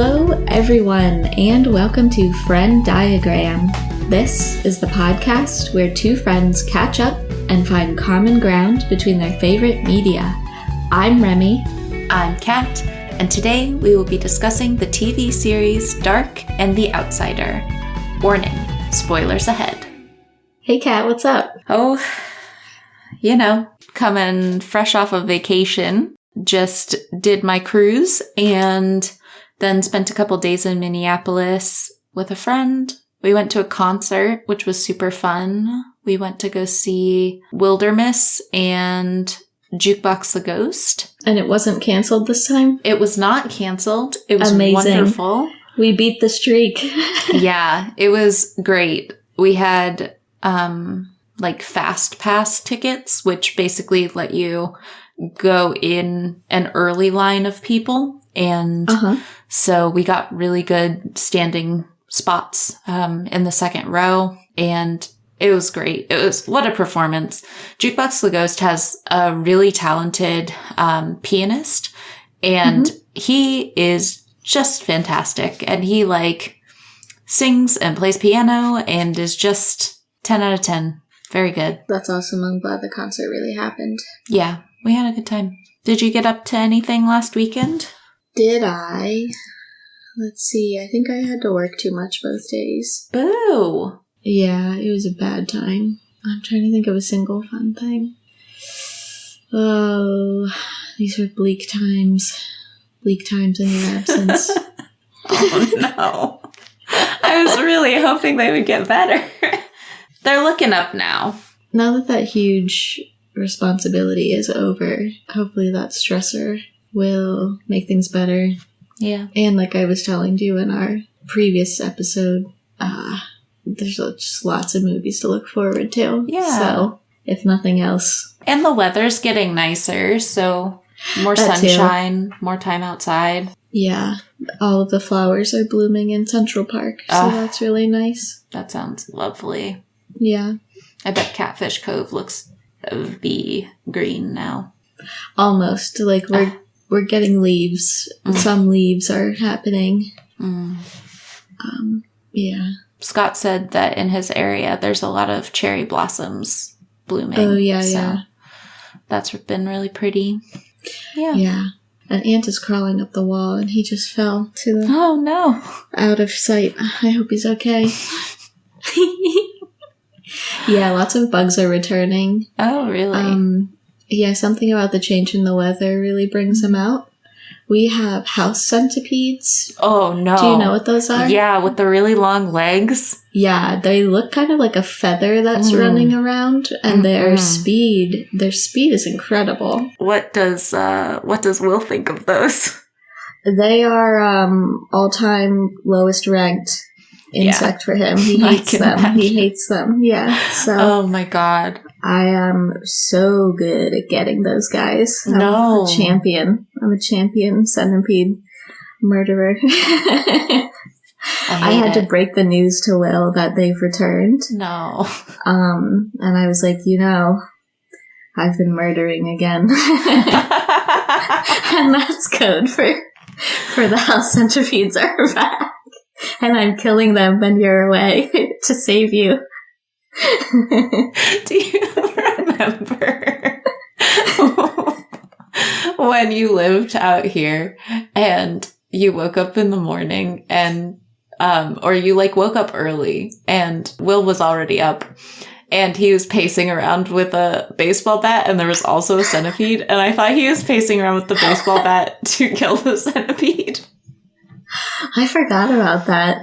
Hello, everyone, and welcome to Friend Diagram. This is the podcast where two friends catch up and find common ground between their favorite media. I'm Remy. I'm Kat, and today we will be discussing the TV series Dark and the Outsider. Warning, spoilers ahead. Hey Kat, what's up? Oh, coming fresh off of vacation. Just did my cruise and then spent a couple days in Minneapolis with a friend. We went to a concert, which was super fun. We went to go see Wilderness and Jukebox the Ghost. And it wasn't canceled this time? It was not canceled. It was amazing. Wonderful. We beat the streak. Yeah, it was great. We had fast pass tickets, which basically let you go in an early line of people. And so we got really good standing spots in the second row, and it was great. What a performance. Jukebox the Ghost has a really talented pianist, and he is just fantastic. And he sings and plays piano and is just 10 out of 10. Very good. That's awesome. I'm glad the concert really happened. Yeah, we had a good time. Did you get up to anything last weekend? Did I? Let's see. I think I had to work too much both days. Boo! Yeah, it was a bad time. I'm trying to think of a single fun thing. Oh, these were bleak times. Bleak times in your absence. Oh, no. I was really hoping they would get better. They're looking up now. Now that huge responsibility is over, hopefully that stressor will make things better. Yeah. And like I was telling you in our previous episode, there's just lots of movies to look forward to. Yeah. So, if nothing else. And the weather's getting nicer, so more sunshine, more time outside. Yeah. All of the flowers are blooming in Central Park, so that's really nice. That sounds lovely. Yeah. I bet Catfish Cove looks green now. Almost. We're getting leaves. Some leaves are happening. Yeah. Scott said that in his area there's a lot of cherry blossoms blooming. Oh, yeah, yeah. That's been really pretty. Yeah. Yeah. An ant is crawling up the wall, and he just fell to the... Oh, no. Out of sight. I hope he's okay. Yeah, lots of bugs are returning. Oh, really? Yeah, something about the change in the weather really brings them out. We have house centipedes. Oh, no. Do you know what those are? Yeah, with the really long legs. Yeah, they look kind of like a feather that's running around, and their speed is incredible. What does Will think of those? They are all-time lowest ranked insect for him. He hates them. Imagine. He hates them. Yeah. So. Oh my God. I am so good at getting those guys. I'm a champion. I'm a champion centipede murderer. I had to break the news to Will that they've returned. No. And I was like, I've been murdering again. And that's code for the house centipedes are back. And I'm killing them when you're away to save you. Do you remember when you lived out here and you woke up in the morning and or you woke up early and Will was already up and he was pacing around with a baseball bat and there was also a centipede and I thought he was pacing around with the baseball bat to kill the centipede. I forgot about that.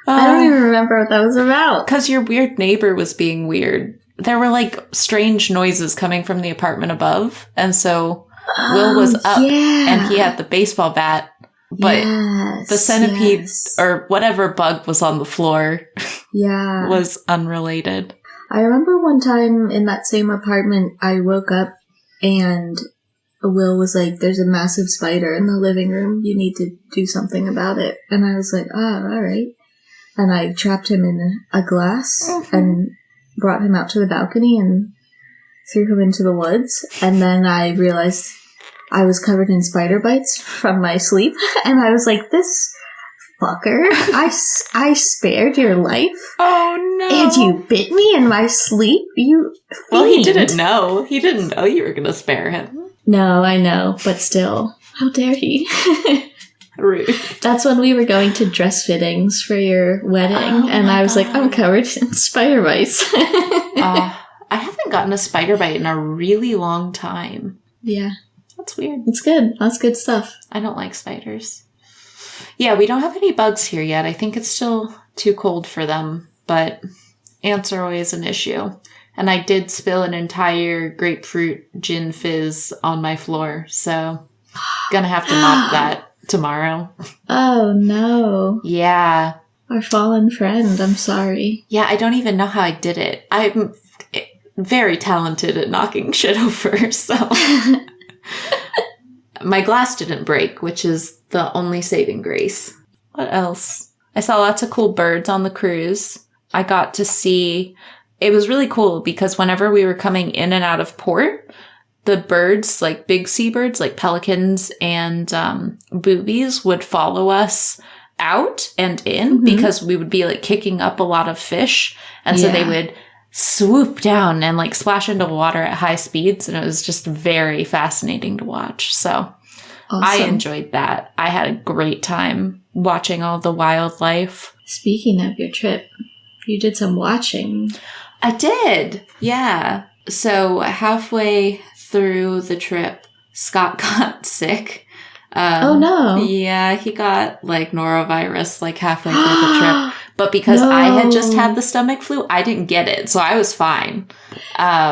I don't even remember what that was about. Because your weird neighbor was being weird. There were strange noises coming from the apartment above. And so Will was up and he had the baseball bat. But the centipede or whatever bug was on the floor was unrelated. I remember one time in that same apartment, I woke up and Will was like, there's a massive spider in the living room. You need to do something about it. And I was like, all right. And I trapped him in a glass and brought him out to the balcony and threw him into the woods. And then I realized I was covered in spider bites from my sleep. And I was like, this fucker. I spared your life. Oh, no. And you bit me in my sleep? You fiend. Well, he didn't know. He didn't know you were going to spare him. No, I know, but still. How dare he? Rude. That's when we were going to dress fittings for your wedding, and I was like, I'm covered in spider bites. I haven't gotten a spider bite in a really long time. Yeah. That's weird. It's good. That's good stuff. I don't like spiders. Yeah, we don't have any bugs here yet. I think it's still too cold for them, but ants are always an issue. And I did spill an entire grapefruit gin fizz on my floor, so gonna have to mop that tomorrow. Oh, no. Yeah. Our fallen friend. I'm sorry. Yeah, I don't even know how I did it. I'm very talented at knocking shit over, so... My glass didn't break, which is the only saving grace. What else? I saw lots of cool birds on the cruise. I got to see... It was really cool because whenever we were coming in and out of port, the birds, like big seabirds, like pelicans and boobies, would follow us out and in because we would be like kicking up a lot of fish. And so they would swoop down and like splash into water at high speeds. And it was just very fascinating to watch. So I enjoyed that. I had a great time watching all the wildlife. Speaking of your trip, you did some watching. I did. Yeah. So halfway through the trip, Scott got sick. Oh, no. Yeah, he got like norovirus like halfway through the trip. But because I had just had the stomach flu, I didn't get it. So I was fine.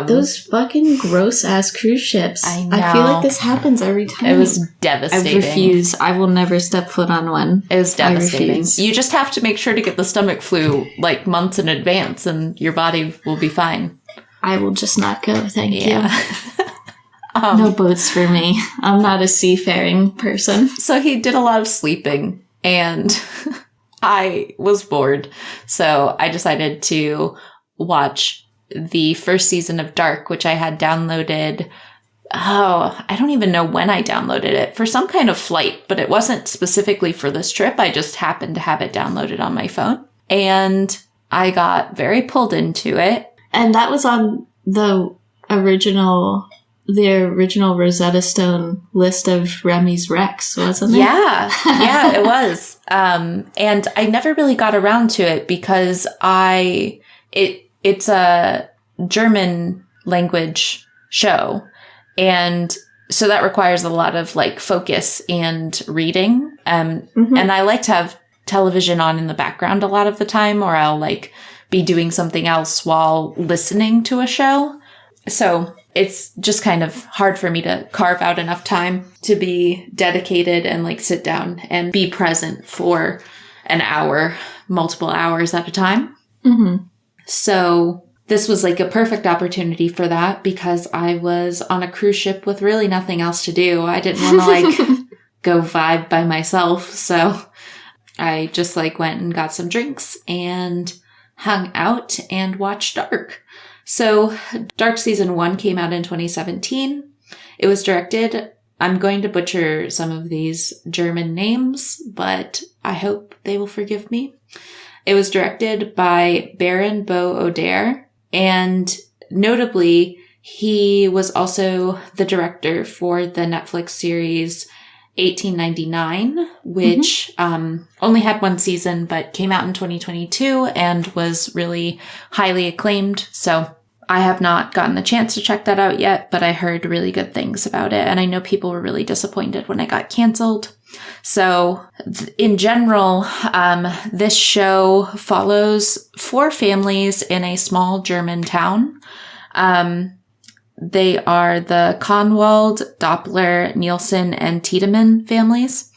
Those fucking gross-ass cruise ships. I know. I feel like this happens every time. It was devastating. I refuse. I will never step foot on one. It was devastating. You just have to make sure to get the stomach flu like months in advance and your body will be fine. I will just not go, thank you. No boats for me. I'm not a seafaring person. So he did a lot of sleeping and I was bored. So I decided to watch the first season of Dark, which I had downloaded. Oh, I don't even know when I downloaded it for some kind of flight, but it wasn't specifically for this trip. I just happened to have it downloaded on my phone and I got very pulled into it. And that was on the original Rosetta Stone list of Remy's Recs, wasn't it? Yeah, it was. And I never really got around to it because it's a German language show. And so that requires a lot of like focus and reading. And I like to have television on in the background a lot of the time, or I'll like be doing something else while listening to a show. So it's just kind of hard for me to carve out enough time to be dedicated and like sit down and be present for an hour, multiple hours at a time. So this was like a perfect opportunity for that because I was on a cruise ship with really nothing else to do. I didn't want to like go vibe by myself. So I just like went and got some drinks and hung out and watched Dark. So Dark Season 1 came out in 2017. It was directed, I'm going to butcher some of these German names, but I hope they will forgive me. It was directed by Baron Bo Oder, and notably, he was also the director for the Netflix series 1899, which only had one season, but came out in 2022 and was really highly acclaimed. So I have not gotten the chance to check that out yet, but I heard really good things about it. And I know people were really disappointed when it got canceled. So in general, this show follows 4 families in a small German town. They are the Kahnwald, Doppler, Nielsen, and Tiedemann families.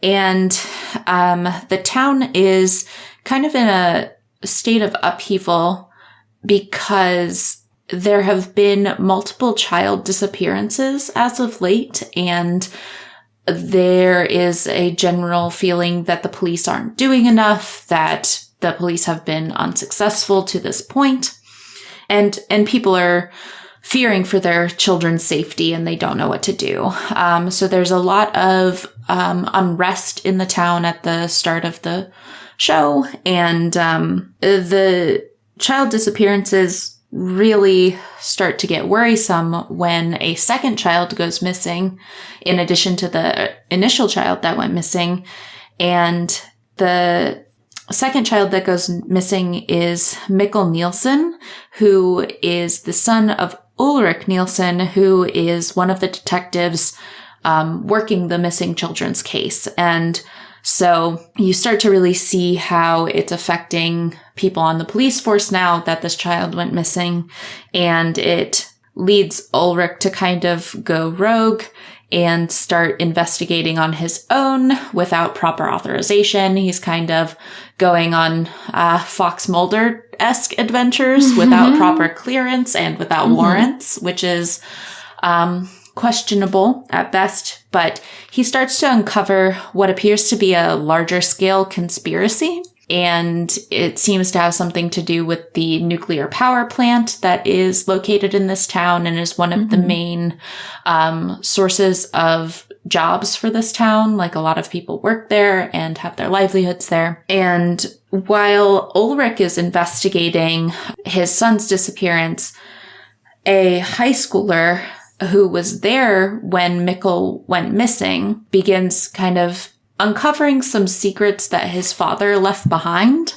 And the town is kind of in a state of upheaval because there have been multiple child disappearances as of late, and there is a general feeling that the police aren't doing enough, that the police have been unsuccessful to this point. And people are fearing for their children's safety, and they don't know what to do. So there's a lot of unrest in the town at the start of the show, and the child disappearances really start to get worrisome when a second child goes missing, in addition to the initial child that went missing. And the second child that goes missing is Mikkel Nielsen, who is the son of Ulrich Nielsen, who is one of the detectives working the missing children's case. And so you start to really see how it's affecting people on the police force now that this child went missing. And it leads Ulrich to kind of go rogue and start investigating on his own without proper authorization. He's kind of going on Fox Mulder-esque adventures without proper clearance and without warrants, which is questionable at best. But he starts to uncover what appears to be a larger scale conspiracy. And it seems to have something to do with the nuclear power plant that is located in this town and is one of the main sources of jobs for this town. Like, a lot of people work there and have their livelihoods there. And while Ulrich is investigating his son's disappearance, a high schooler who was there when Mikkel went missing begins kind of uncovering some secrets that his father left behind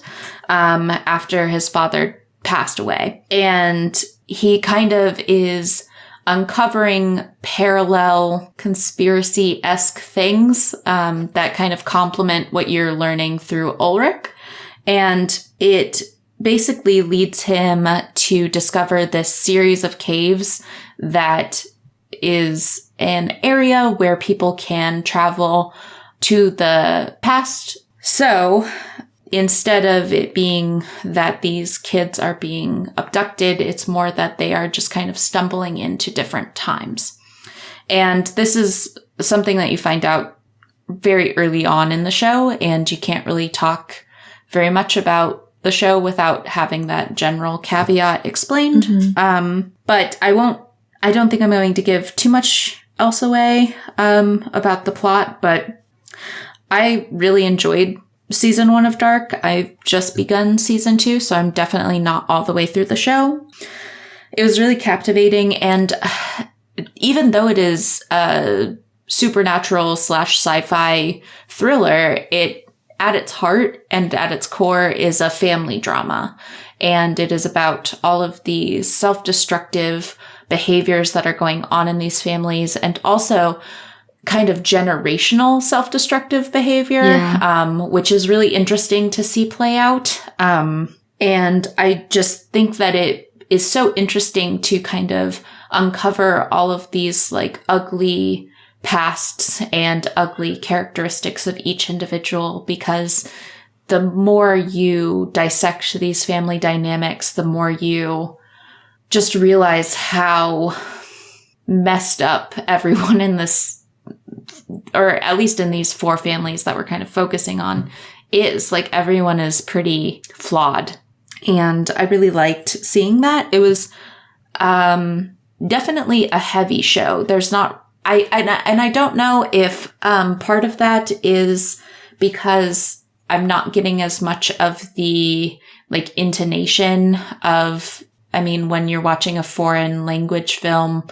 after his father passed away. And he kind of is uncovering parallel conspiracy-esque things that kind of complement what you're learning through Ulrich. And it basically leads him to discover this series of caves that is an area where people can travel to the past. So instead of it being that these kids are being abducted, it's more that they are just kind of stumbling into different times. And this is something that you find out very early on in the show, and you can't really talk very much about the show without having that general caveat explained. But I don't think I'm going to give too much else away about the plot, but I really enjoyed season 1 of Dark. I've just begun season 2, so I'm definitely not all the way through the show. It was really captivating, and even though it is a supernatural / sci-fi thriller, it, at its heart and at its core, is a family drama. And it is about all of these self-destructive behaviors that are going on in these families, and also kind of generational self-destructive behavior, which is really interesting to see play out. And I just think that it is so interesting to kind of uncover all of these like ugly pasts and ugly characteristics of each individual, because the more you dissect these family dynamics, the more you just realize how messed up everyone in this, or at least in these 4 families that we're kind of focusing on, is. Like, everyone is pretty flawed. And I really liked seeing that. It was definitely a heavy show. There's not, I don't know if part of that is because I'm not getting as much of the like intonation of, I mean, when you're watching a foreign language film,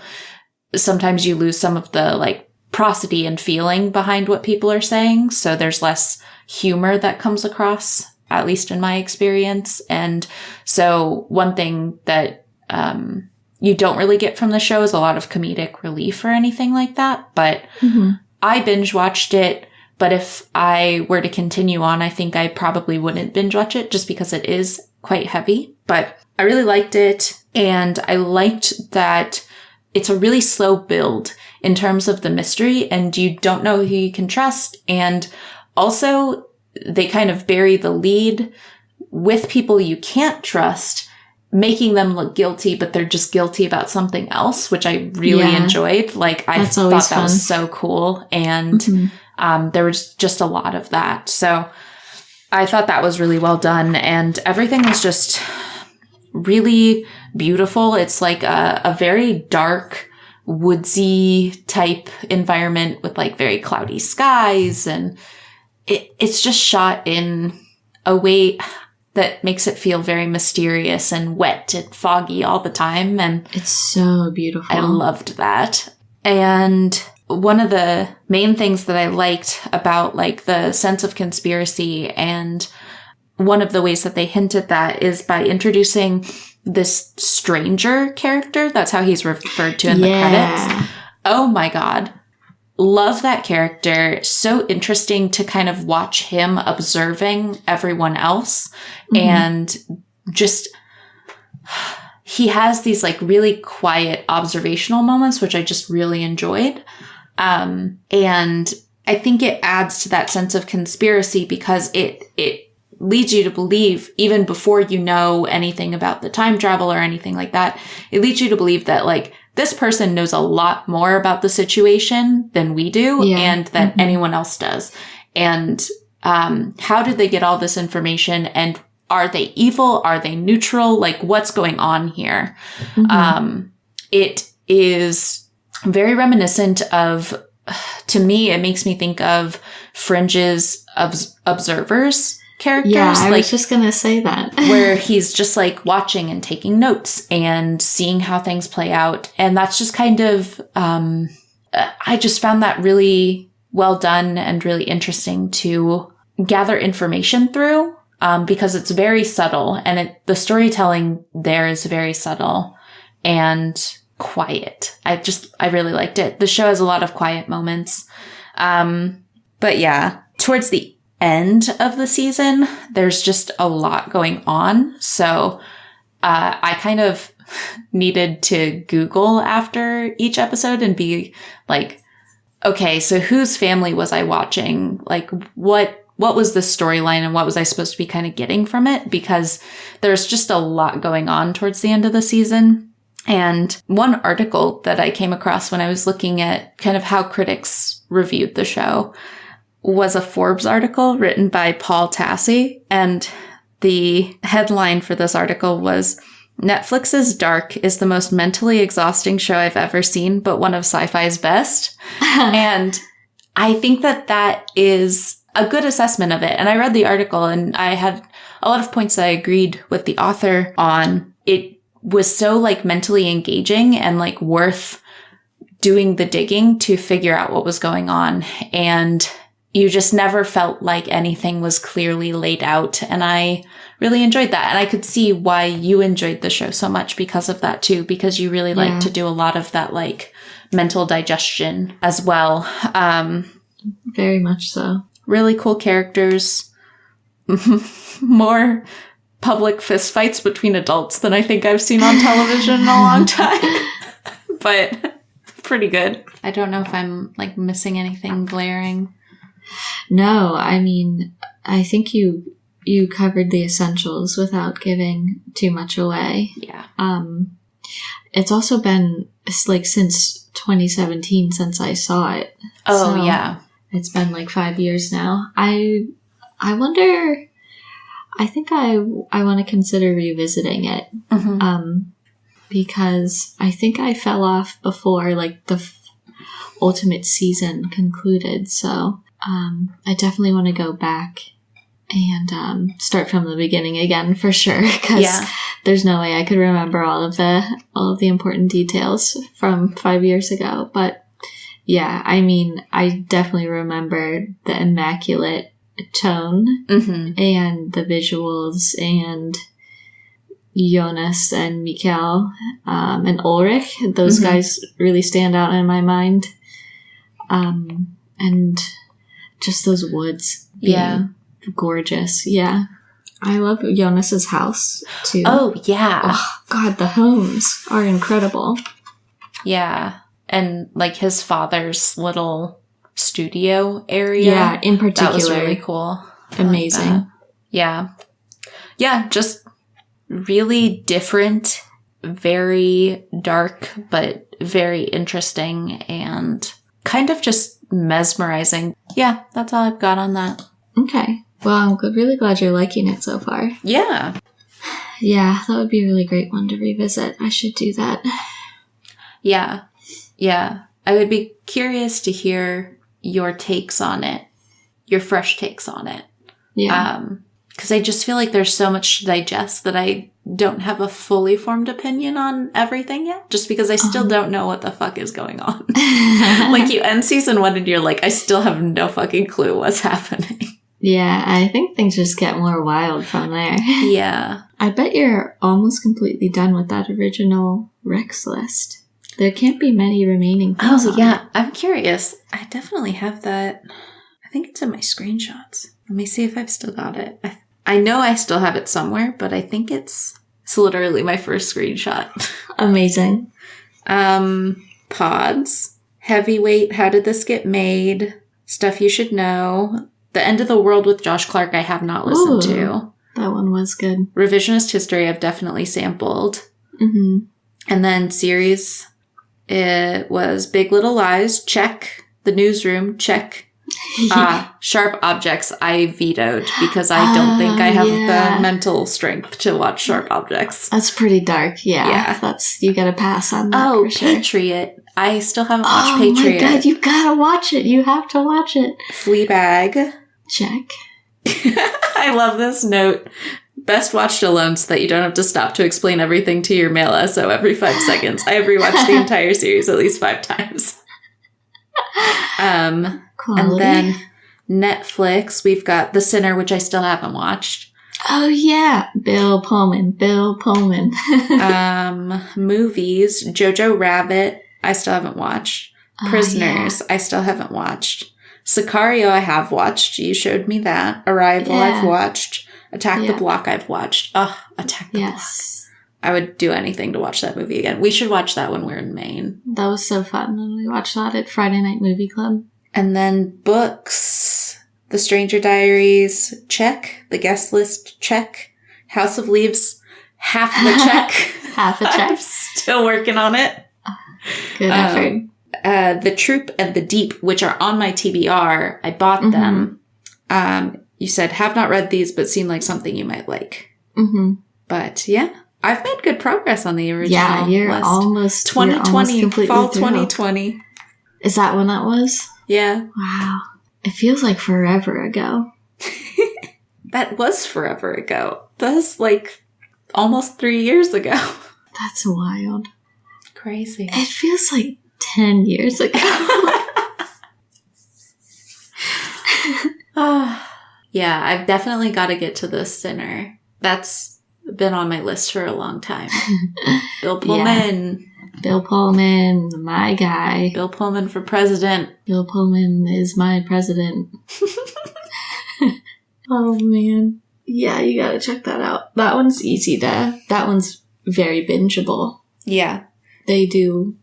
sometimes you lose some of the like prosody and feeling behind what people are saying. So there's less humor that comes across, at least in my experience. And so one thing that you don't really get from the show is a lot of comedic relief or anything like that. But I binge watched it. But if I were to continue on, I think I probably wouldn't binge watch it just because it is quite heavy. But I really liked it. And I liked that it's a really slow build in terms of the mystery, and you don't know who you can trust. And also, they kind of bury the lead with people you can't trust, making them look guilty, but they're just guilty about something else, which I really enjoyed. Like, I thought that was so cool. And there was just a lot of that. So I thought that was really well done. And everything was just really beautiful. It's like a very dark, woodsy type environment with like very cloudy skies, and it's just shot in a way that makes it feel very mysterious and wet and foggy all the time. And it's so beautiful. I loved that. And one of the main things that I liked about like the sense of conspiracy, and one of the ways that they hint at that, is by introducing this stranger character. That's how he's referred to in the credits. Oh my God. Love that character. So interesting to kind of watch him observing everyone else. And just, he has these like really quiet observational moments, which I just really enjoyed. And I think it adds to that sense of conspiracy because it leads you to believe, even before you know anything about the time travel or anything like that, it leads you to believe that like this person knows a lot more about the situation than we do and that anyone else does. And how did they get all this information? And are they evil? Are they neutral? Like, what's going on here? It is very reminiscent of, to me, it makes me think of Fringe's Observers characters. Yeah, I was just gonna say that. Where he's just like watching and taking notes and seeing how things play out. And that's just kind of, I just found that really well done and really interesting to gather information through, because it's very subtle, and the storytelling there is very subtle and quiet. I really liked it. The show has a lot of quiet moments. But yeah, towards the end of the season, there's just a lot going on. So I kind of needed to Google after each episode and be like, okay, so whose family was I watching? Like, what was the storyline and what was I supposed to be kind of getting from it? Because there's just a lot going on towards the end of the season. And one article that I came across when I was looking at kind of how critics reviewed the show was a Forbes article written by Paul Tassi. And the headline for this article was, "Netflix's Dark is the most mentally exhausting show I've ever seen, but one of sci-fi's best." And I think that is a good assessment of it. And I read the article and I had a lot of points that I agreed with the author on. It was so like mentally engaging and like worth doing the digging to figure out what was going on. And you just never felt like anything was clearly laid out. And I really enjoyed that. And I could see why you enjoyed the show so much because of that too, because you really like to do a lot of that like mental digestion as well. Very much so. Really cool characters. More public fistfights between adults than I think I've seen on television in a long time. But pretty good. I don't know if I'm like missing anything glaring. No, I mean, I think you covered the essentials without giving too much away. Yeah. It's also been like since 2017 since I saw it. Oh, so yeah. It's been like 5 years now. I wonder, I think I want to consider revisiting it. Because I think I fell off before like the ultimate season concluded. So I definitely want to go back and start from the beginning again for sure. Because there's no way I could remember all of the important details from 5 years ago. But yeah, I mean, I definitely remember the immaculate tone and the visuals and Jonas and Mikkel and Ulrich. Those guys really stand out in my mind. And just those woods being gorgeous. Yeah. I love Jonas's house too. Oh, yeah. Oh, God, the homes are incredible. Yeah. And like his father's little studio area. Yeah, in particular. That was really cool. Amazing. Like yeah. Yeah, just really different, very dark, but very interesting and kind of just mesmerizing. Yeah, that's all I've got on that. Okay. Well, I'm really glad you're liking it so far. Yeah. Yeah, that would be a really great one to revisit. I should do that. Yeah. I would be curious to hear your takes on it, your fresh takes on it. Yeah. Because I just feel like there's so much to digest that I don't have a fully formed opinion on everything yet, just because I still don't know what the fuck is going on. Like, you end season 1 and you're like, I still have no fucking clue what's happening. Yeah, I think things just get more wild from there. Yeah. I bet you're almost completely done with that original Rex list. There can't be many remaining things. Oh, yeah. I'm curious. I definitely have that. I think it's in my screenshots. Let me see if I've still got it. I know I still have it somewhere, but I think it's literally my first screenshot. Amazing. Pods. Heavyweight. How did this get made? Stuff you should know. The End of the World with Josh Clark I have not listened to. That one was good. Revisionist History I've definitely sampled. Mm-hmm. And then series, it was Big Little Lies, check. The Newsroom, check. Sharp Objects I vetoed because I don't think I have the mental strength to watch Sharp Objects. That's pretty dark, yeah. You gotta pass on that for sure. Patriot. I still haven't watched Patriot. Oh my god, you gotta watch it. You have to watch it. Fleabag. Check. I love this note. Best watched alone so that you don't have to stop to explain everything to your male SO every 5 seconds. I have rewatched the entire series at least 5 times. Quality. And then Netflix, we've got The Sinner, which I still haven't watched. Oh yeah, Bill Pullman. Movies, Jojo Rabbit, I still haven't watched. Prisoners, I still haven't watched. Sicario, I have watched. You showed me that. Arrival, I've watched. Attack the Block, I've watched. Oh, Attack the Block. I would do anything to watch that movie again. We should watch that when we're in Maine. That was so fun. And we watched that at Friday Night Movie Club. And then books. The Stranger Diaries, check. The Guest List, check. House of Leaves, half the check. Half a check. I'm still working on it. Good effort. The Troop and the Deep, which are on my TBR. I bought them. You said, have not read these, but seem like something you might like. Mm-hmm. But yeah, I've made good progress on the original Yeah, you're list. Almost 2020, completely fall through. 2020. Is that when that was? Yeah. Wow. It feels like forever ago. That was forever ago. That's like almost 3 years ago. That's wild. Crazy. It feels like 10 years ago. Yeah, I've definitely got to get to The Sinner. That's been on my list for a long time. Bill Pullman. Yeah. Bill Pullman, my guy. Bill Pullman for president. Bill Pullman is my president. Oh, man. Yeah, you gotta check that out. That one's that one's very bingeable. Yeah. They do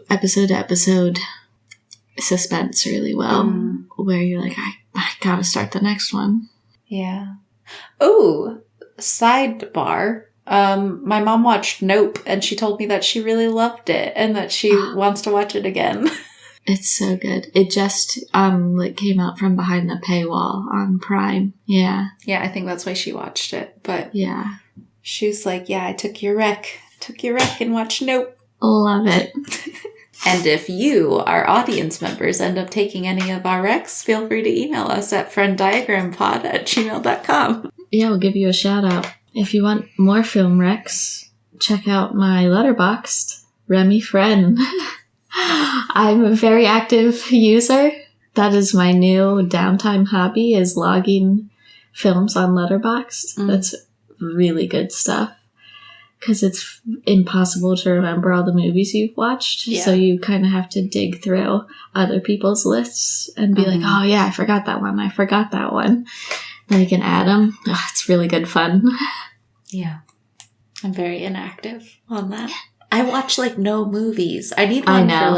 episode to episode suspense really well, where you're like, I gotta start the next one. Yeah. Oh, sidebar. My mom watched Nope, and she told me that she really loved it and that she wants to watch it again. It's so good. It just came out from behind the paywall on Prime. Yeah. Yeah, I think that's why she watched it. But yeah, she was like, "Yeah, I took your rec and watched Nope." Love it. And if you, our audience members, end up taking any of our recs, feel free to email us at frienddiagrampod@gmail.com. Yeah, we'll give you a shout out. If you want more film recs, check out my Letterboxd, Remy Friend. I'm a very active user. That is my new downtime hobby, is logging films on Letterboxd. That's really good stuff. Because it's impossible to remember all the movies you've watched. Yeah. So you kind of have to dig through other people's lists and be like, oh yeah, I forgot that one. Then you can add them. Oh, it's really good fun. Yeah. I'm very inactive on that. I watch no movies. I need one for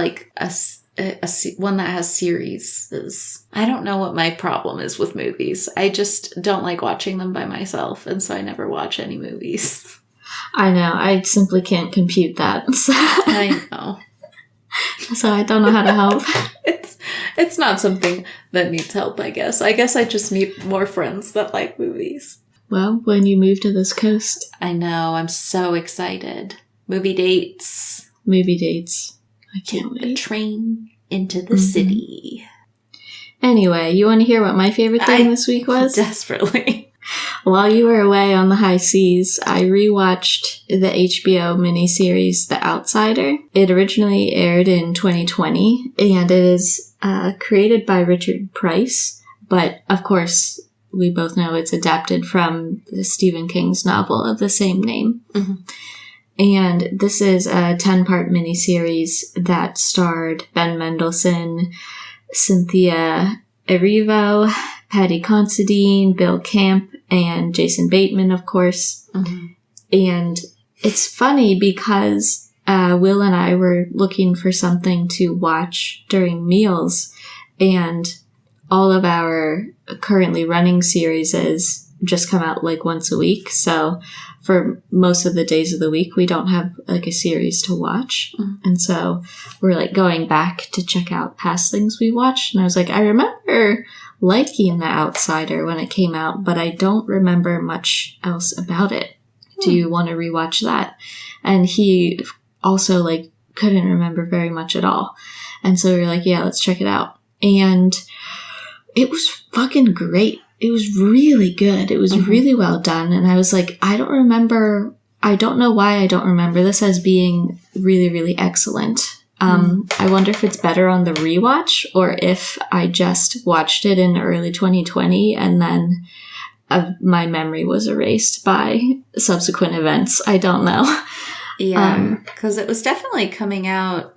one that has series. I don't know what my problem is with movies. I just don't like watching them by myself. And so I never watch any movies. I know. I simply can't compute that. I know. So I don't know how to help. It's not something that needs help, I guess. I guess I just need more friends that like movies. Well, when you move to this coast. I know. I'm so excited. Movie dates. Movie dates. I can't Take the wait. train into the city. Anyway, you want to hear what my favorite thing this week was? Desperately. While you were away on the high seas, I rewatched the HBO miniseries The Outsider. It originally aired in 2020, and it is created by Richard Price. But, of course, we both know it's adapted from Stephen King's novel of the same name. Mm-hmm. And this is a 10-part miniseries that starred Ben Mendelsohn, Cynthia Erivo, Patty Considine, Bill Camp, and Jason Bateman, of course. Mm-hmm. And it's funny because Will and I were looking for something to watch during meals, and all of our currently running series just come out like once a week. So for most of the days of the week, we don't have like a series to watch. Mm-hmm. And so we're like going back to check out past things we watched. And I was like, I remember liking The Outsider when it came out, but I don't remember much else about it. Do you want to rewatch that? And he also like couldn't remember very much at all. And so we were like, yeah, let's check it out. And it was fucking great. It was really good. It was really well done. And I was like, I don't know why I don't remember this as being really, really excellent. I wonder if it's better on the rewatch or if I just watched it in early 2020 and then my memory was erased by subsequent events. I don't know. Yeah, because it was definitely coming out.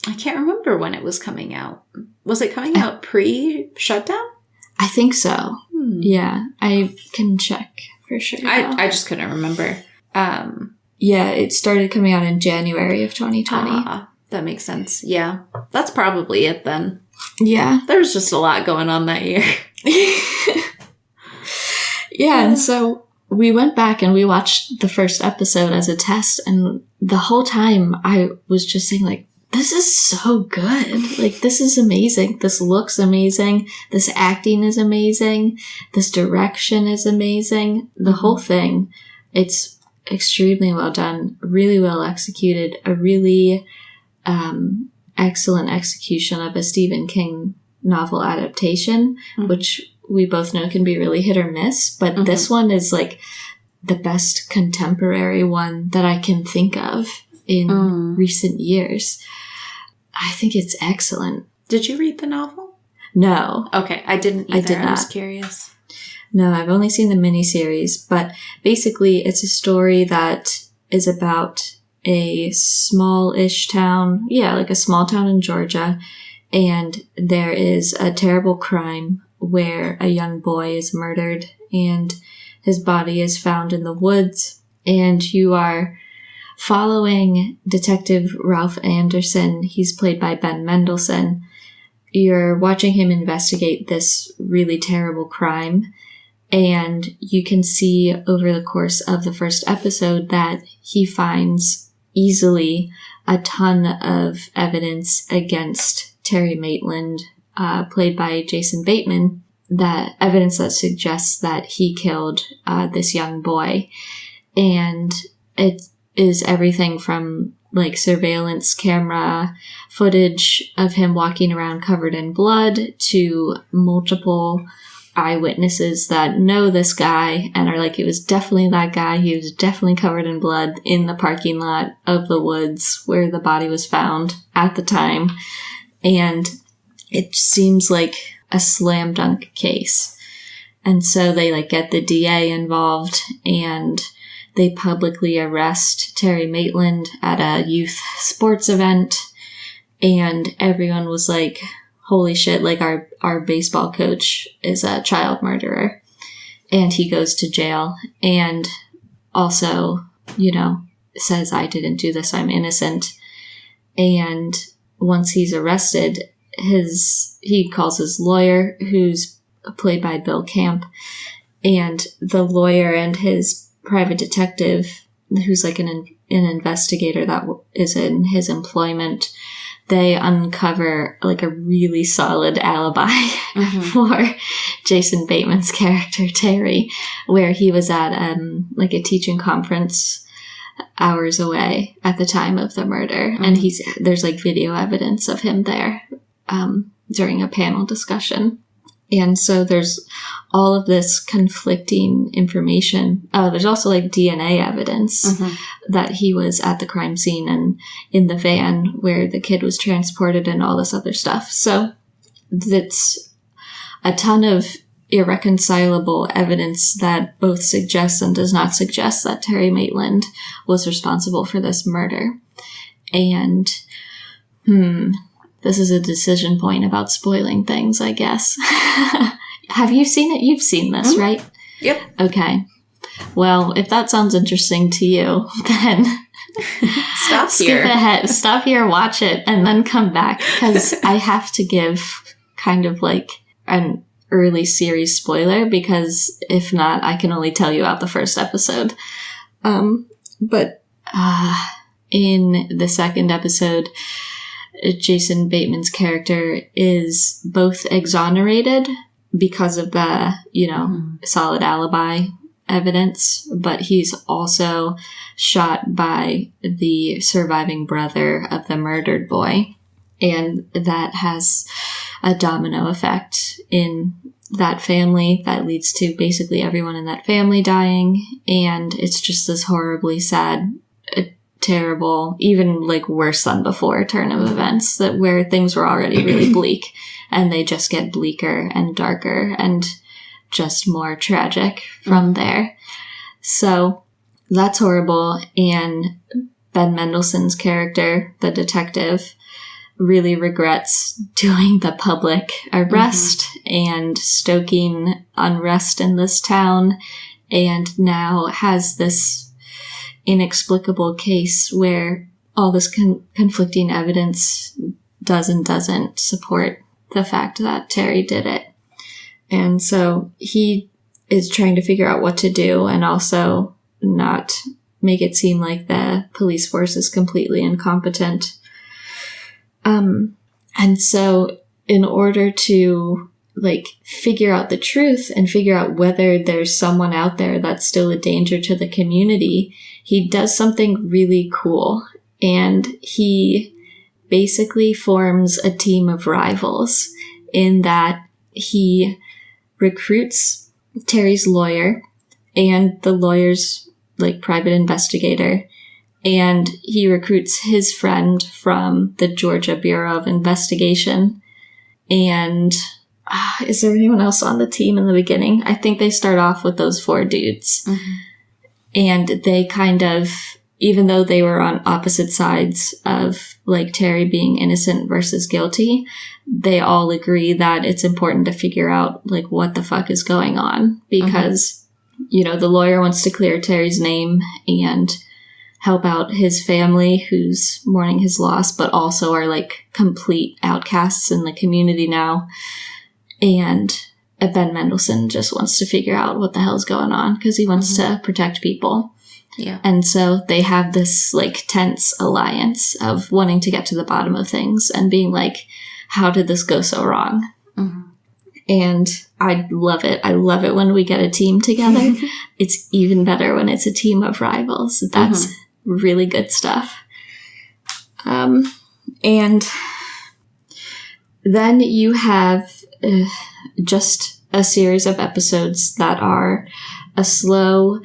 I can't remember when it was coming out. Was it coming out pre-shutdown? I think so. Yeah, I can check for sure. I just couldn't remember. Yeah, it started coming out in January of 2020. That makes sense. Yeah, that's probably it then. Yeah. There was just a lot going on that year. Yeah, and so we went back and we watched the first episode as a test, and the whole time I was just saying, like, this is so good. Like, this is amazing. This looks amazing. This acting is amazing. This direction is amazing. The whole thing, it's extremely well done, really well executed, a really excellent execution of a Stephen King novel adaptation, which we both know can be really hit or miss, but this one is like the best contemporary one that I can think of in recent years. I think it's excellent. Did you read the novel? No. Okay, I didn't either. I did not. I was curious. No, I've only seen the miniseries, but basically it's a story that is about a small-ish town, like a small town in Georgia, and there is a terrible crime where a young boy is murdered and his body is found in the woods, and you are following Detective Ralph Anderson. He's played by Ben Mendelsohn. You're watching him investigate this really terrible crime, and you can see over the course of the first episode that he finds easily a ton of evidence against Terry Maitland, played by Jason Bateman, that evidence that suggests that he killed this young boy. And it is everything from like surveillance camera footage of him walking around covered in blood to multiple eyewitnesses that know this guy and are like, it was definitely that guy. He was definitely covered in blood in the parking lot of the woods where the body was found at the time. And it seems like a slam dunk case. And so they like get the DA involved and they publicly arrest Terry Maitland at a youth sports event. And everyone was like, holy shit, like our baseball coach is a child murderer. And he goes to jail and also, says, I didn't do this, I'm innocent. And once he's arrested, he calls his lawyer, who's played by Bill Camp, and the lawyer and his private detective, who's like an investigator that is in his employment, they uncover like a really solid alibi for Jason Bateman's character, Terry, where he was at like a teaching conference hours away at the time of the murder. And there's like video evidence of him there during a panel discussion. And so there's all of this conflicting information. There's also like DNA evidence that he was at the crime scene and in the van where the kid was transported and all this other stuff. So that's a ton of irreconcilable evidence that both suggests and does not suggest that Terry Maitland was responsible for this murder. And, this is a decision point about spoiling things, I guess. Have you seen it? You've seen this, right? Yep. Okay. Well, if that sounds interesting to you, then skip ahead. Stop here, watch it, and then come back, because I have to give kind of like an early series spoiler, because if not, I can only tell you about the first episode. But in the second episode, Jason Bateman's character is both exonerated because of the, solid alibi evidence, but he's also shot by the surviving brother of the murdered boy. And that has a domino effect in that family that leads to basically everyone in that family dying. And it's just this horribly sad, terrible, even like worse than before turn of events, that where things were already really bleak and they just get bleaker and darker and just more tragic from there. So that's horrible. And Ben Mendelsohn's character, the detective, really regrets doing the public arrest and stoking unrest in this town, and now has this inexplicable case where all this conflicting evidence does and doesn't support the fact that Terry did it. And so he is trying to figure out what to do and also not make it seem like the police force is completely incompetent. And so in order to figure out the truth and figure out whether there's someone out there that's still a danger to the community, he does something really cool. And he basically forms a team of rivals in that he recruits Terry's lawyer and the lawyer's private investigator, and he recruits his friend from the Georgia Bureau of Investigation. And is there anyone else on the team in the beginning? I think they start off with those 4 dudes. And they kind of, even though they were on opposite sides of Terry being innocent versus guilty, they all agree that it's important to figure out what the fuck is going on, because the lawyer wants to clear Terry's name and help out his family who's mourning his loss, but also are complete outcasts in the community now. And Ben Mendelsohn just wants to figure out what the hell's going on because he wants to protect people. Yeah. And so they have this tense alliance of wanting to get to the bottom of things and being how did this go so wrong? And I love it. I love it when we get a team together. It's even better when it's a team of rivals. That's really good stuff. And then you have just a series of episodes that are a slow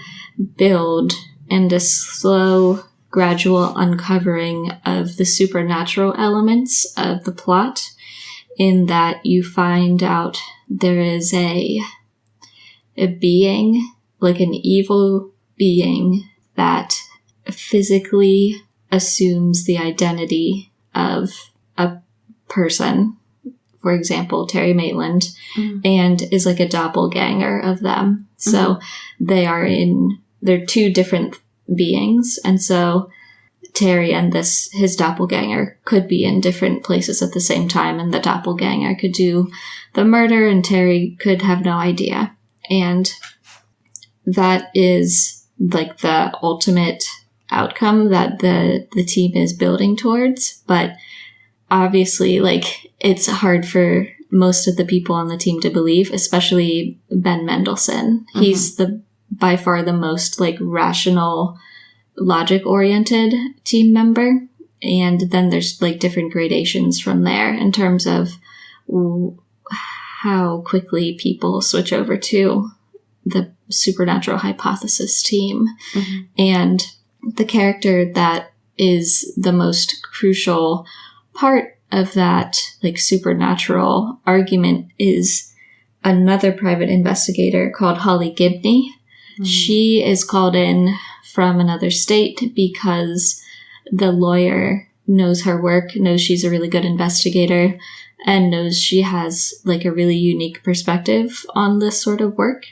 build and a slow gradual uncovering of the supernatural elements of the plot, in that you find out there is a being, an evil being that physically assumes the identity of a person, for example, Terry Maitland, and is a doppelganger of them. So they're 2 different beings, and so Terry and his doppelganger could be in different places at the same time, and the doppelganger could do the murder and Terry could have no idea. And that is the ultimate outcome that the team is building towards. But obviously, like, it's hard for most of the people on the team to believe, especially Ben Mendelsohn. Mm-hmm. He's by far the most, like, rational, logic-oriented team member. And then there's, like, different gradations from there in terms of how quickly people switch over to the supernatural hypothesis team. Mm-hmm. And the character that is the most crucial part of that, like, supernatural argument is another private investigator called Holly Gibney. Mm. She is called in from another state because the lawyer knows her work, knows she's a really good investigator, and knows she has, like, a really unique perspective on this sort of work,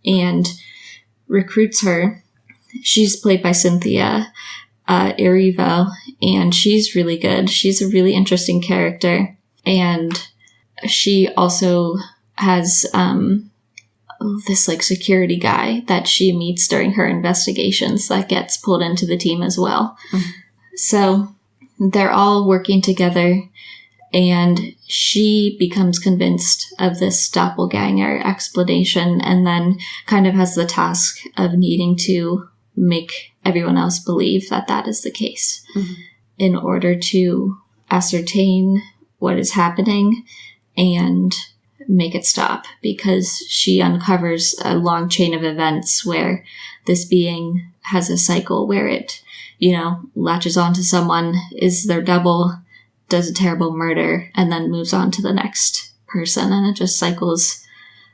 and recruits her. She's played by Cynthia Erivo, and she's really good. She's a really interesting character, and she also has this, like, security guy that she meets during her investigations that gets pulled into the team as well. Mm-hmm. So they're all working together, and she becomes convinced of this doppelganger explanation, and then kind of has the task of needing to make everyone else believe that that is the case. Mm-hmm. In order to ascertain what is happening and make it stop, because she uncovers a long chain of events where this being has a cycle where it, you know, latches onto someone, is their double, does a terrible murder, and then moves on to the next person, and it just cycles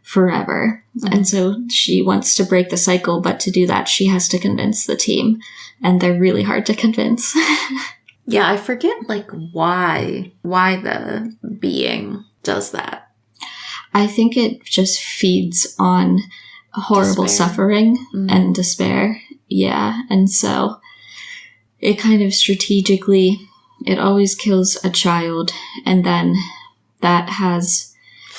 forever. Mm-hmm. And so she wants to break the cycle, but to do that, she has to convince the team, and they're really hard to convince. Yeah, I forget, like, why the being does that. I think it just feeds on horrible suffering and despair. Yeah, and so it kind of strategically, it always kills a child, and then that has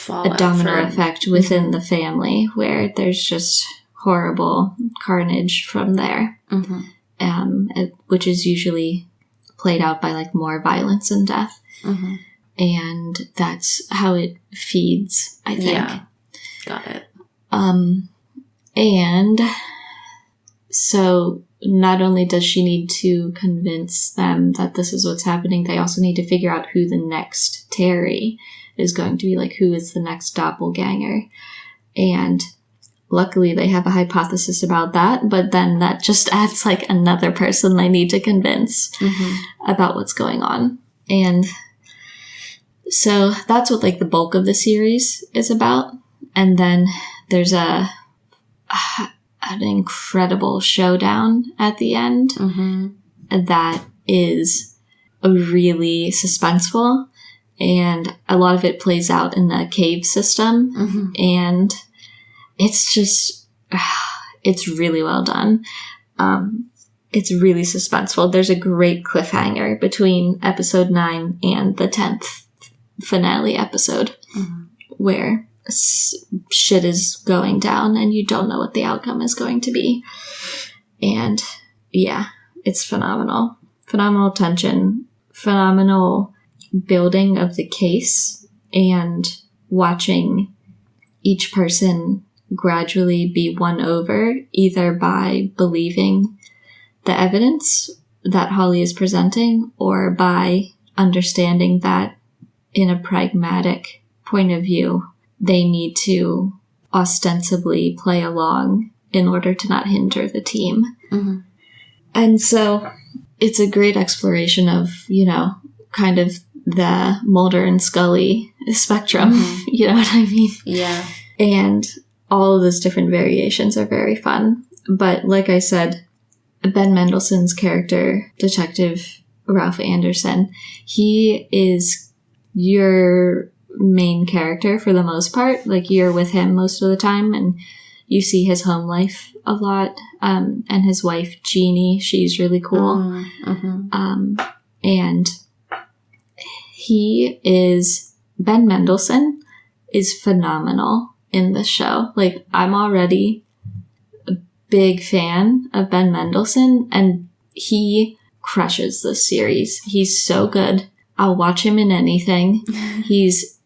a domino effect within the family where there's just horrible carnage from there, which is usually played out by, like, more violence and death. Mm-hmm. And that's how it feeds, I think. Yeah, got it. And so not only does she need to convince them that this is what's happening, they also need to figure out who the next Terry is going to be, like, who is the next doppelganger. And luckily they have a hypothesis about that, but then that just adds, like, another person they need to convince about what's going on. And so that's what, like, the bulk of the series is about. And then there's an incredible showdown at the end that is really suspenseful. And a lot of it plays out in the cave system. And it's just, it's really well done. It's really suspenseful. There's a great cliffhanger between episode 9 and the 10th finale episode where shit is going down and you don't know what the outcome is going to be. And yeah, it's phenomenal. Phenomenal tension, phenomenal building of the case, and watching each person gradually be won over either by believing the evidence that Holly is presenting or by understanding that in a pragmatic point of view, they need to ostensibly play along in order to not hinder the team. And so it's a great exploration of, you know, kind of the Mulder and Scully spectrum. You know what I mean? Yeah. And all of those different variations are very fun. But like I said, Ben Mendelsohn's character, Detective Ralph Anderson, he is your main character for the most part. Like, you're with him most of the time, and you see his home life a lot. And his wife, Jeannie, she's really cool. And Ben Mendelsohn is phenomenal in this show. Like, I'm already a big fan of Ben Mendelsohn, and he crushes this series. He's so good. I'll watch him in anything. He's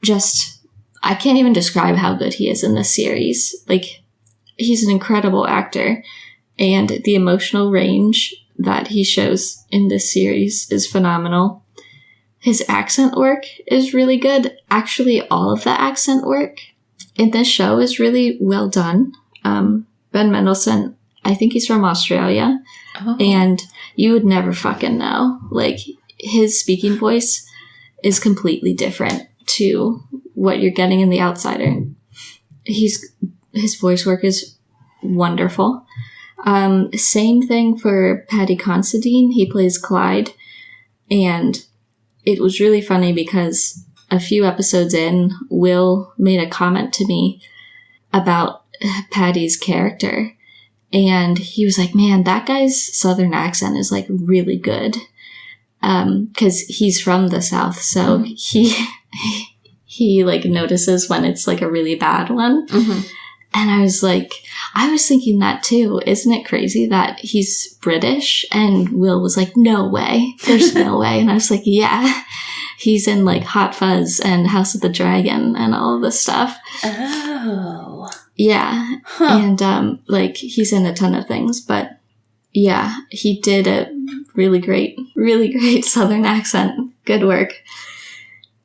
just, I can't even describe how good he is in this series. Like, he's an incredible actor, and the emotional range that he shows in this series is phenomenal. His accent work is really good. Actually, all of the accent work in this show is really well done. Ben Mendelsohn, I think he's from Australia, and you would never fucking know. Like, his speaking voice is completely different to what you're getting in The Outsider. His voice work is wonderful. Same thing for Paddy Considine. He plays Clyde, and it was really funny because a few episodes in, Will made a comment to me about Paddy's character, and he was like, man, that guy's southern accent is like really good, because he's from the South, so he like notices when it's like a really bad one. And I was thinking that too. Isn't it crazy that he's British? And Will was like, no way, there's no way. And I was like, yeah, he's in like Hot Fuzz and House of the Dragon and all of this stuff. Oh. Yeah. And, like, he's in a ton of things, but yeah, he did a really great Southern accent. Good work.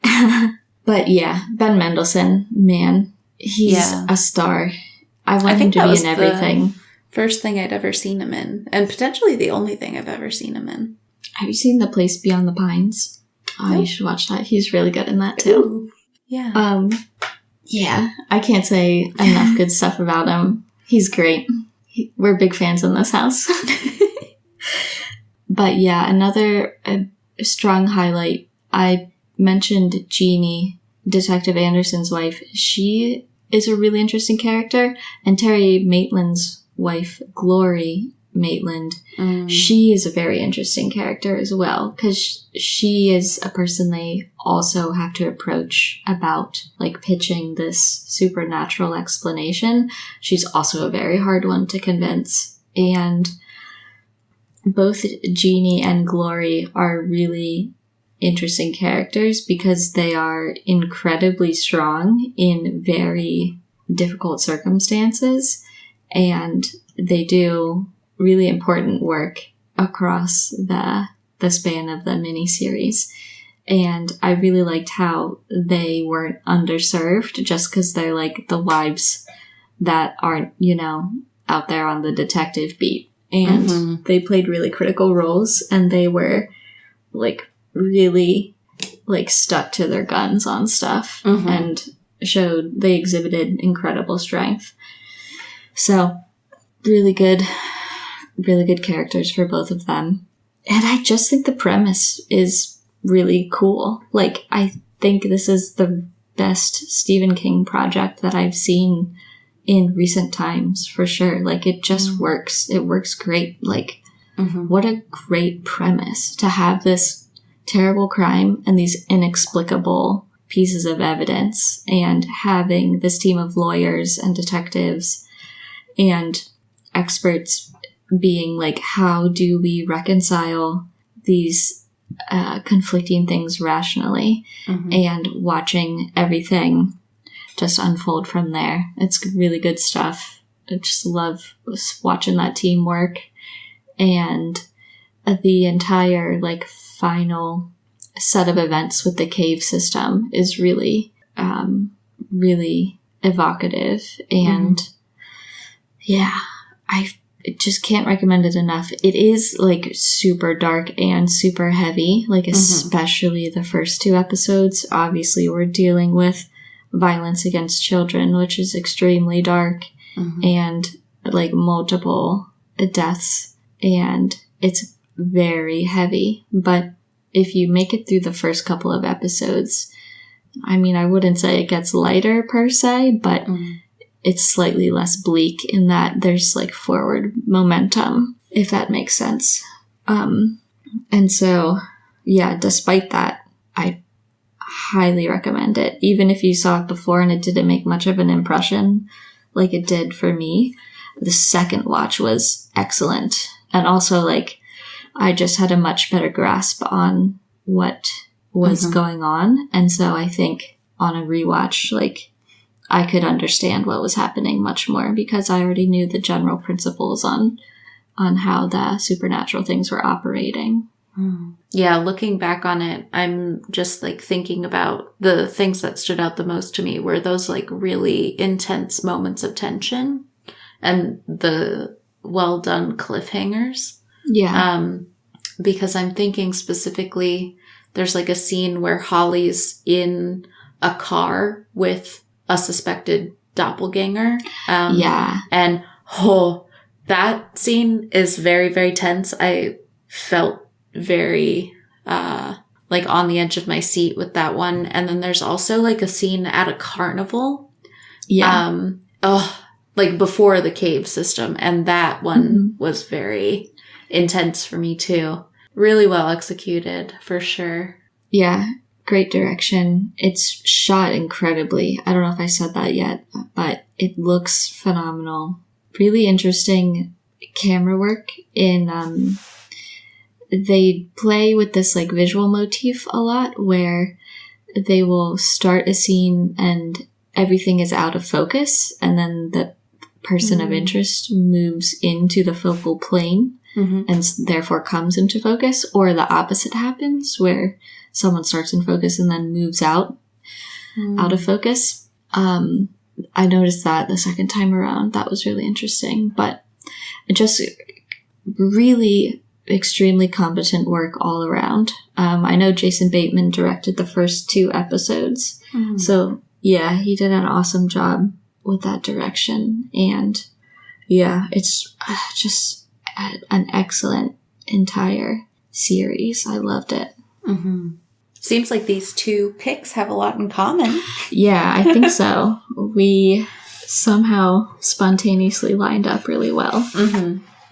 But yeah, Ben Mendelsohn, man, he's a star. I want him to be in everything. First thing I'd ever seen him in, and potentially the only thing I've ever seen him in. Have you seen The Place Beyond the Pines? Oh, you should watch that. He's really good in that too. Ooh. Yeah. Yeah, I can't say enough good stuff about him. He's great. We're big fans in this house. But yeah, another strong highlight. I mentioned Jeannie, Detective Anderson's wife. She is a really interesting character. And Terry Maitland's wife, Glory Maitland, she is a very interesting character as well, because she is a person they also have to approach about like pitching this supernatural explanation. She's also a very hard one to convince, and both Jeannie and Glory are really interesting characters because they are incredibly strong in very difficult circumstances, and they do really important work across the span of the miniseries. And I really liked how they weren't underserved just because they're like the wives that aren't, you know, out there on the detective beat. And they played really critical roles, and they were like really like stuck to their guns on stuff and they exhibited incredible strength. So really good characters for both of them. And I just think the premise is really cool. Like, I think this is the best Stephen King project that I've seen in recent times, for sure. Like, it just works. It works great. Like, what a great premise to have this terrible crime and these inexplicable pieces of evidence, and having this team of lawyers and detectives and experts being like, how do we reconcile these conflicting things rationally, and watching everything just unfold from there. It's really good stuff. I just love watching that teamwork, and the entire like final set of events with the cave system is really really evocative, and yeah, I just can't recommend it enough. It is like super dark and super heavy, like especially the first 2 episodes. Obviously we're dealing with violence against children, which is extremely dark, and like multiple deaths, and it's very heavy. But if you make it through the first couple of episodes, I mean, I wouldn't say it gets lighter per se, but it's slightly less bleak in that there's like forward momentum, if that makes sense. And so, yeah, despite that, I highly recommend it. Even if you saw it before and it didn't make much of an impression like it did for me, the second watch was excellent. And also, like, I just had a much better grasp on what was going on. And so I think on a rewatch, like, I could understand what was happening much more because I already knew the general principles on how the supernatural things were operating. Yeah, looking back on it, I'm just like thinking about the things that stood out the most to me were those like really intense moments of tension and the well done cliffhangers. Yeah. Because I'm thinking specifically, there's like a scene where Holly's in a car with a suspected doppelganger. Yeah. And that scene is very, very tense. I felt very like on the edge of my seat with that one. And then there's also like a scene at a carnival. Yeah. Like before the cave system. And that one was very intense for me too. Really well executed, for sure. Yeah, great direction. It's shot incredibly. I don't know if I said that yet, but it looks phenomenal. Really interesting camera work in they play with this like visual motif a lot where they will start a scene and everything is out of focus and then the person of interest moves into the focal plane and therefore comes into focus, or the opposite happens where someone starts in focus and then moves out of focus. I noticed that the second time around. That was really interesting, but just really extremely competent work all around. I know Jason Bateman directed the first 2 episodes, so yeah, he did an awesome job with that direction, and yeah, it's just an excellent entire series. I loved it. Seems like these 2 picks have a lot in common. Yeah, I think so. We somehow spontaneously lined up really well.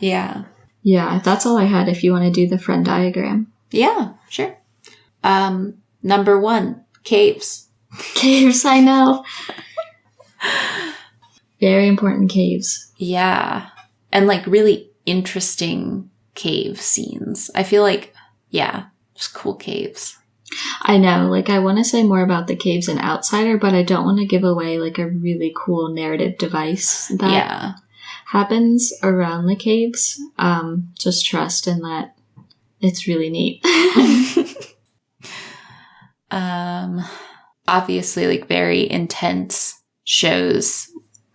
Yeah. Yeah, that's all I had if you want to do the Venn diagram. Yeah, sure. Number 1, caves. Caves, I know. Very important caves. Yeah. And like really interesting cave scenes. I feel like, yeah, just cool caves. I know, like I want to say more about the caves in Outsider, but I don't want to give away like a really cool narrative device that happens around the caves. Just trust in that it's really neat. Obviously like very intense shows.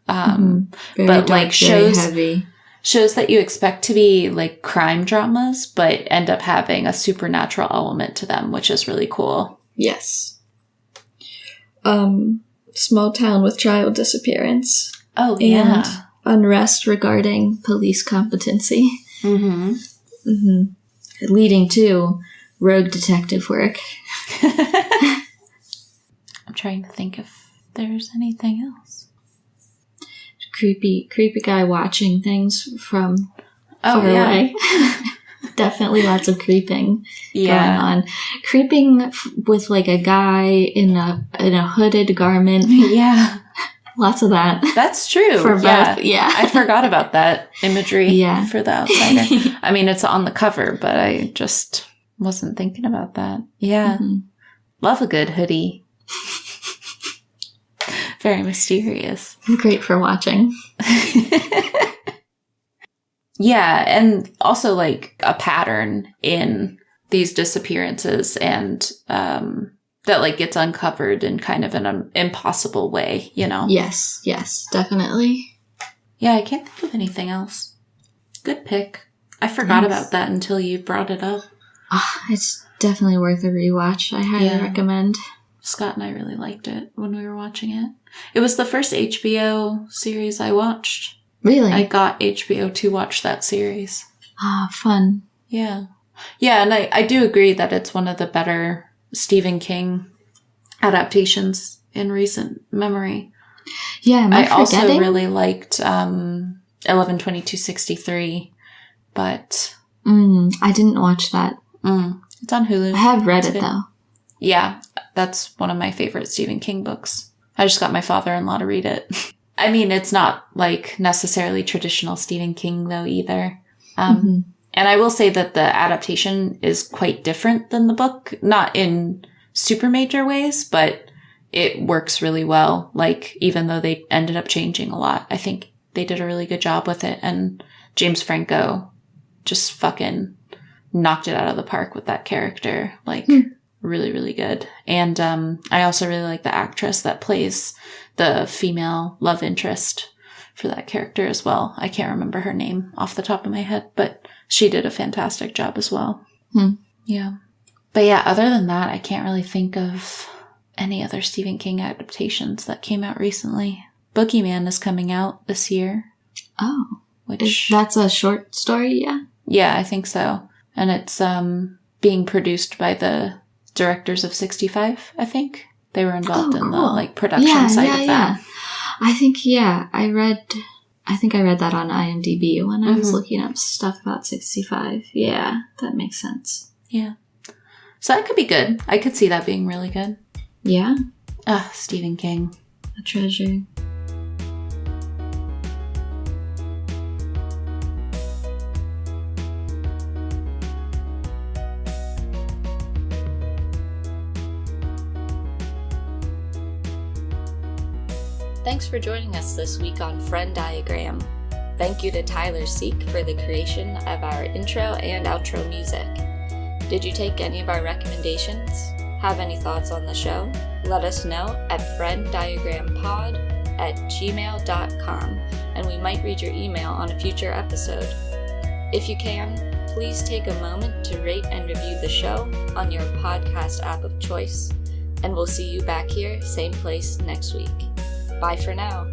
Very but dark, like very heavy. Shows that you expect to be like crime dramas, but end up having a supernatural element to them, which is really cool. Yes. Small town with child disappearance. Oh, and yeah. Unrest regarding police competency. Leading to rogue detective work. I'm trying to think if there's anything else. Creepy guy watching things from far away. Definitely lots of creeping going on. Creeping with like a guy in a hooded garment. Yeah. Lots of that. That's true. For both. Yeah. I forgot about that imagery for The Outsider. I mean, it's on the cover, but I just wasn't thinking about that. Yeah. Love a good hoodie. Very mysterious. Great for watching. Yeah, and also like a pattern in these disappearances and that like gets uncovered in kind of an impossible way, you know? Yes, definitely. Yeah, I can't think of anything else. Good pick. I forgot about that until you brought it up. It's definitely worth a rewatch. I highly recommend. Scott and I really liked it when we were watching it. It was the first HBO series I watched. Really? I got HBO to watch that series. Fun. Yeah. Yeah, and I do agree that it's one of the better Stephen King adaptations in recent memory. Yeah, I also really liked 11/22/63, but... I didn't watch that. It's on Hulu. I have read it, though. Yeah, that's one of my favorite Stephen King books. I just got my father-in-law to read it. I mean, it's not, like, necessarily traditional Stephen King, though, either. And I will say that the adaptation is quite different than the book, not in super major ways, but it works really well. Like, even though they ended up changing a lot, I think they did a really good job with it. And James Franco just fucking knocked it out of the park with that character. Like, really, really good. And I also really like the actress that plays the female love interest for that character as well. I can't remember her name off the top of my head, but she did a fantastic job as well. Yeah. But yeah, other than that, I can't really think of any other Stephen King adaptations that came out recently. Boogeyman is coming out this year. Oh. That's a short story, yeah? Yeah, I think so. And it's being produced by the directors of 65, I think. They were involved in the production side of that. I think I read that on IMDb when I was looking up stuff about 65. Yeah, that makes sense. Yeah. So that could be good. I could see that being really good. Yeah. Stephen King. A treasure. Thanks for joining us this week on Friend Diagram. Thank you to Tyler Seek for the creation of our intro and outro music. Did you take any of our recommendations? Have any thoughts on the show? Let us know at frienddiagrampod@gmail.com, and we might read your email on a future episode. If you can, please take a moment to rate and review the show on your podcast app of choice, and we'll see you back here, same place next week. Bye for now.